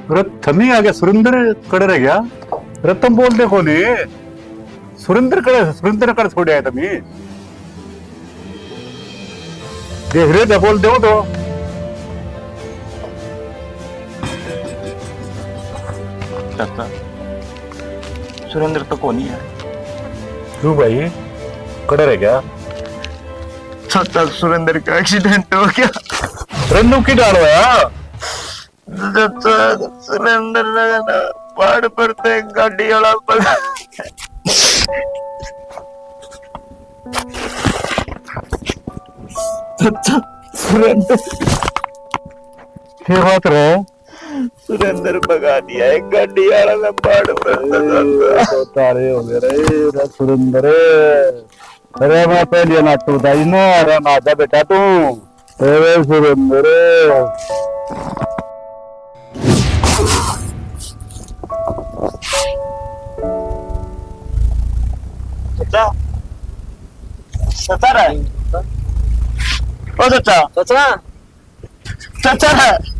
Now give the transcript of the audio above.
थमी आ गया सुरेंद्र कड़े रह गया रतम बोलते कोणी सुरेंद्र कड़े छोड़े आए तमी देख रहे थे बोल दो तो चाचा सुरेंद्र तो कौन है क्यों भाई कड़े रह गया चाचा सुरेंद्र का एक्सीडेंट हो गया रन्नू की डालो यार चाचा सुरेंद्र ने ना पहाड़ पर से गाड़ी वाला पड़ा चाचा सुरेंद्र क्या बात रहे सुरेंद्र भगा दिया एक गाड़ी वाला ने पहाड़ पर से तो तारे हो गए रे सुरेंद्र अरे मैं पहले ना तो दाई ना अरे माता बेटा तू अरे सुरेंद्र चाचा चाचा रे ओ चाचा चाचा चाचा रे